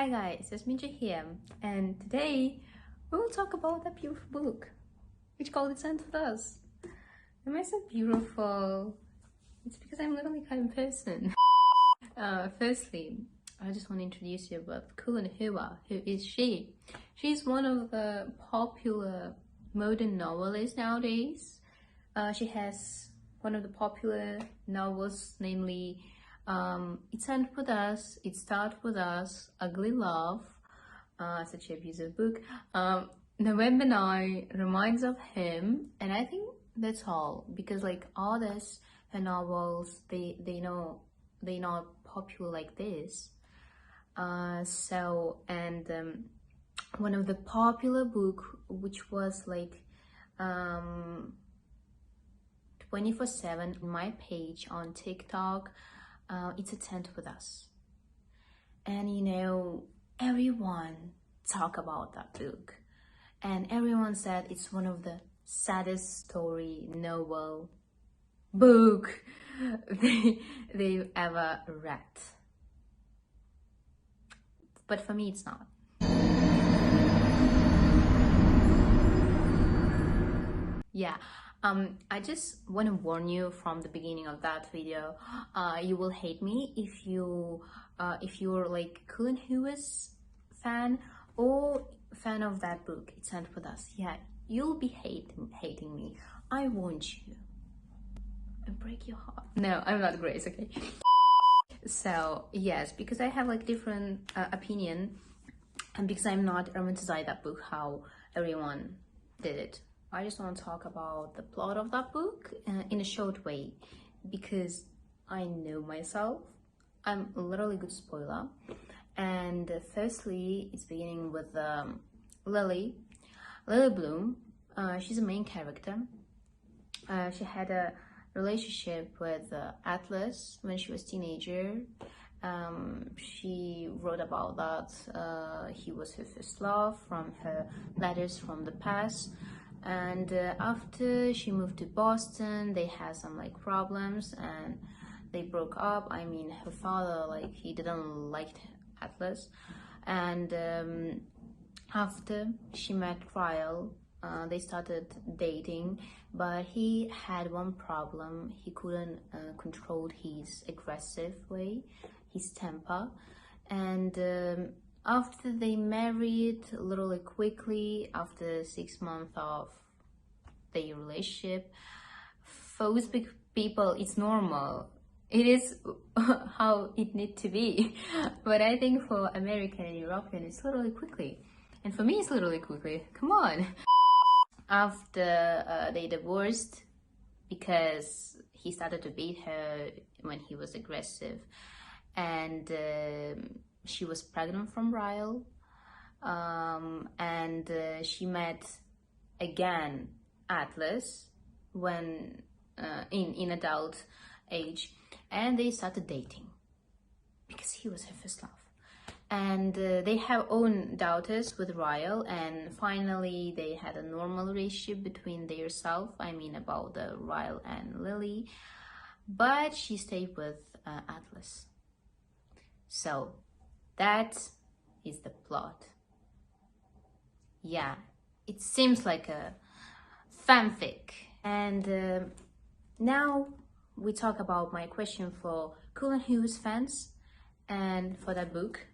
Hi guys, it's Minja here, and today we will talk about a beautiful book which called It Sent With Us. Am I so beautiful? It's because I'm literally kind of person. Firstly, I just want to introduce you about Cullen Hua. Who is she? She's one of the popular modern novelists nowadays. She has one of the popular novels, namely It Sent With Us, It Started With Us, Ugly Love, such a abusive book. November 9 reminds of him, and I think that's all, because like all this, her novels, they not popular like this. One of the popular book which was like 24/7 on my page on TikTok, It's It Sent With Us. And everyone talk about that book, and everyone said it's one of the saddest story novel book they've ever read. But for me, it's not. Yeah. I just want to warn you from the beginning of that video. You will hate me if you're like Cullen Hua's fan or fan of that book, It Sent With Us. Yeah, you'll be hating me. I want you. I break your heart. No, I'm not Grace, okay? So yes, because I have like different opinion, and because I'm not romanticize that book how everyone did it. I just want to talk about the plot of that book in a short way, because I know myself. I'm literally good spoiler. And firstly, it's beginning with Lily Bloom. She's a main character. She had a relationship with Atlas when she was teenager. She wrote about that. He was her first love from her letters from the past. And after she moved to Boston, they had some like problems and they broke up. I mean, her father, like, he didn't like Atlas. And after she met Ryle, they started dating, but he had one problem. He couldn't control his aggressive way, his temper. And after they married, literally quickly, after 6 months of their relationship, for Uzbek people, it's normal. It is how it needs to be. But I think for American and European, it's literally quickly. And for me, it's literally quickly. Come on. After they divorced, because he started to beat her when he was aggressive, and she was pregnant from Ryle, and she met again Atlas when in adult age, and they started dating because he was her first love. And they have own daughters with Ryle, and finally they had a normal relationship between their self. I mean about the Ryle and Lily, but she stayed with Atlas. So that is the plot. Yeah, it seems like a fanfic. And now we talk about my question for Cullen Hua's fans and for that book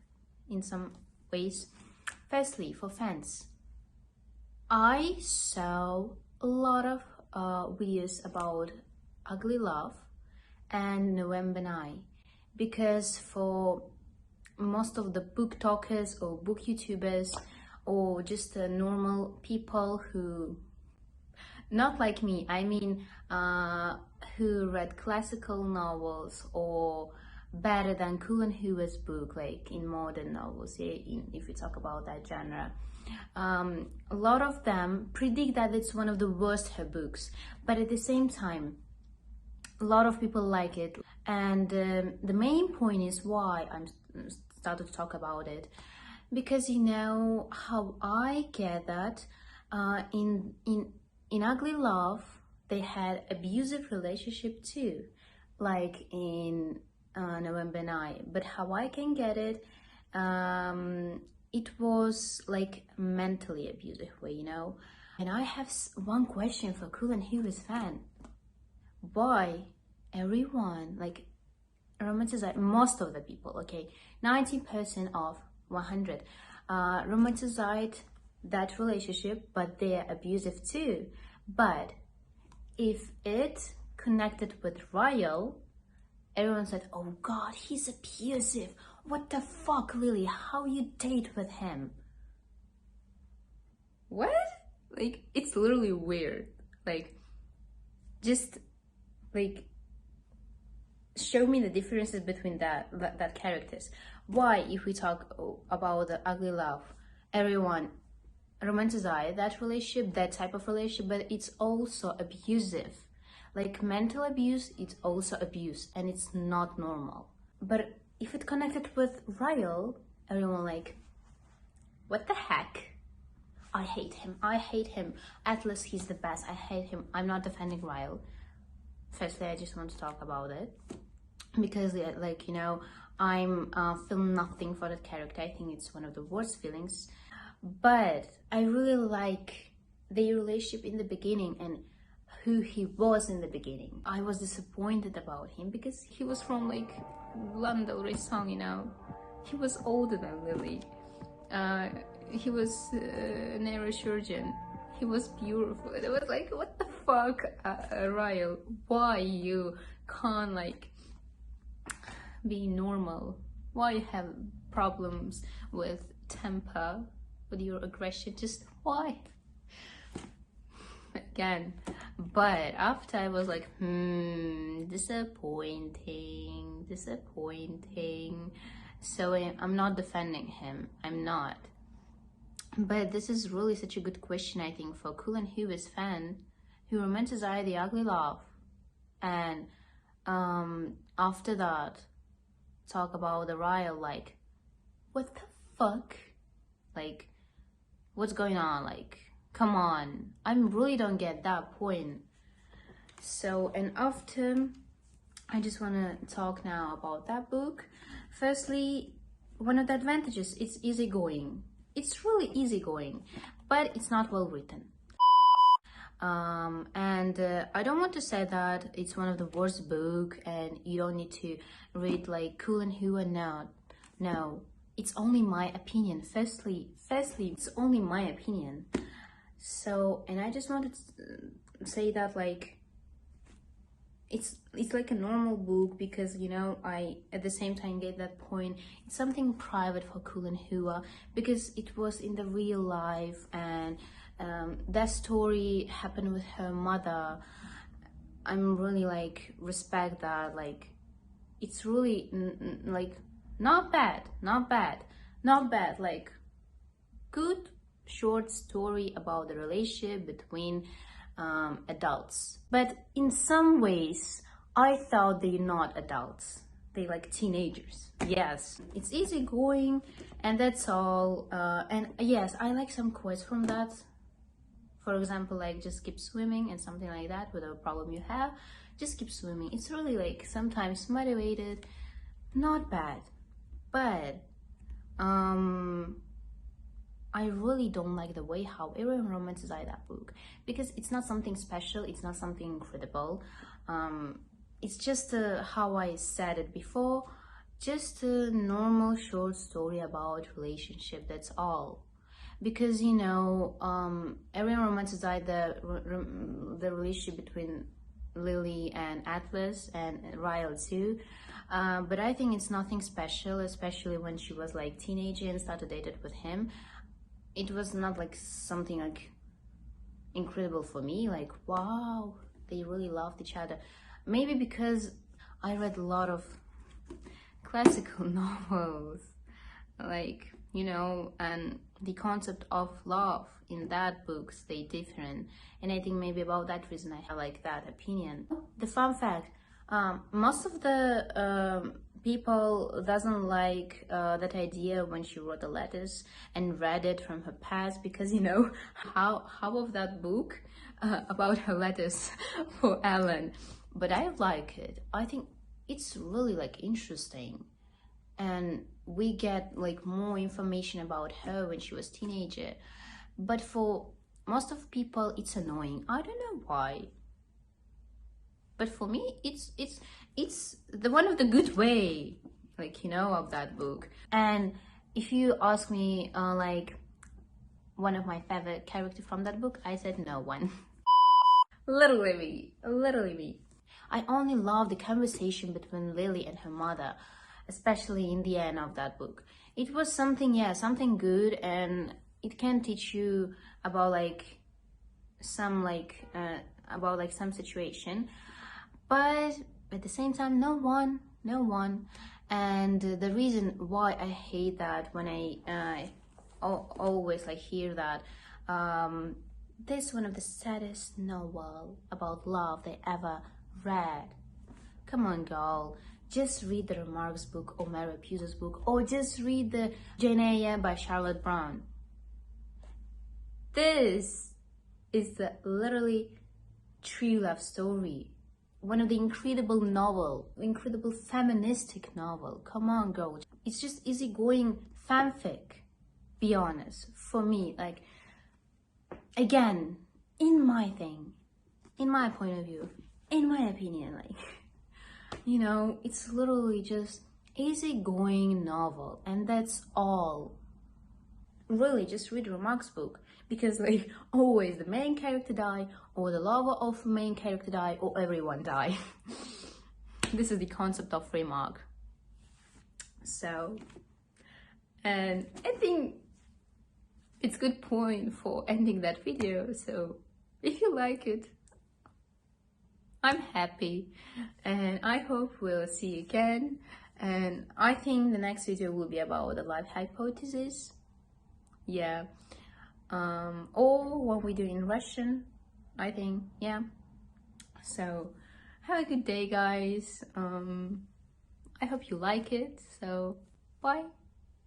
in some ways. Firstly, for fans, I saw a lot of videos about Ugly Love and November 9, because for most of the book talkers or book YouTubers or just normal people who, not like me, I mean who read classical novels or better than Cullen Hua's book, like in modern novels, if we talk about that genre, a lot of them predict that it's one of the worst her books, but at the same time a lot of people like it. And the main point is why I'm started to talk about it, because how I get that in Ugly Love they had abusive relationship too, like in November 9, but how I can get it, it was like mentally abusive way, And I have one question for Cool and Huey's fan. Why everyone like romanticize, most of the people, okay, 90% of 100 romanticize that relationship, but they're abusive too. But if it connected with Ryle, everyone said, oh god, he's abusive. What the fuck, Lily? How you date with him? What? Like, it's literally weird. Like, just like show me the differences between that characters. Why, if we talk about the ugly love, everyone romanticize that relationship, that type of relationship, but it's also abusive. Like mental abuse, it's also abuse, and it's not normal. But if it connected with Ryle, everyone like, what the heck? I hate him. Atlas, he's the best. I hate him. I'm not defending Ryle. Firstly, I just want to talk about it because, like, I'm feel nothing for that character. I think it's one of the worst feelings. But I really like their relationship in the beginning and who he was in the beginning. I was disappointed about him because he was from like Lana Del Rey's song, He was older than Lily. He was a neurosurgeon. He was beautiful. It was like, what the fuck, Ryle? Why you can't like be normal? Why you have problems with temper, with your aggression? Just why? Again. But after I was like, disappointing. So I'm not defending him. I'm not. But this is really such a good question, I think, for Cool and Huey's fan who romanticize the ugly love. And after that, talk about the Ryle, like, what the fuck? Like, what's going on? Like, come on. I really don't get that point. So, and after, I just want to talk now about that book. Firstly, one of the advantages, it's easygoing. It's really easygoing, but it's not well written. And I don't want to say that it's one of the worst book and you don't need to read like Cool and Huey. No, it's only my opinion. Firstly, it's only my opinion. So, and I just wanted to say that like it's like a normal book because I at the same time get that point. It's something private for Cool and Huey because it was in the real life and that story happened with her mother. I'm really like respect that. Like it's really like not bad, like good short story about the relationship between adults. But in some ways I thought they're not adults, they like teenagers. Yes, it's easygoing and that's all. And yes, I like some quotes from that. For example, like just keep swimming and something like that. Whatever problem you have, just keep swimming. It's really like sometimes motivated, not bad. But I really don't like the way how everyone romanticized that book because it's not something special, it's not something incredible. It's just how I said it before, just a normal short story about relationship, that's all. Because everyone romanticized the relationship between Lily and Atlas and Ryle too. But I think it's nothing special, especially when she was like teenager and started dating with him. It was not like something like incredible for me, like wow, they really loved each other. Maybe because I read a lot of classical novels, like and the concept of love in that books, they different, and I think maybe about that reason I like that opinion. The fun fact, most of the people doesn't like that idea when she wrote the letters and read it from her past, because how of that book about her letters for Ellen. But I like it. I think it's really like interesting. and we get like more information about her when she was teenager. But for most of people it's annoying. I don't know why, but for me it's the one of the good way, like, you know, of that book. And if you ask me like one of my favorite character from that book, I said no one. Literally me. I only love the conversation between Lily and her mother, especially in the end of that book. It was something, yeah, something good, and it can teach you about like some about like some situation, but at the same time, no one. And the reason why I hate that when I always like hear that this is one of the saddest novel about love they ever read. Come on, girl. Just read the Remarks book or Mary Puzo's book, or just read the Jane Eyre by Charlotte Brown. This is the literally true love story. One of the incredible feministic novel. Come on, girl. It's just easygoing fanfic. Be honest. For me, like, again, in my point of view, in my opinion, like, you know, it's literally just easygoing novel, and that's all. Really, just read Remarks book, because like always the main character die, or the lover of the main character die, or everyone die. This is the concept of Remark. So, and I think it's a good point for ending that video. So if you like it, I'm happy, and I hope we'll see you again. And I think the next video will be about the life hypothesis. Yeah, or what we do in Russian, I think. Yeah, so have a good day, guys. I hope you like it. So bye.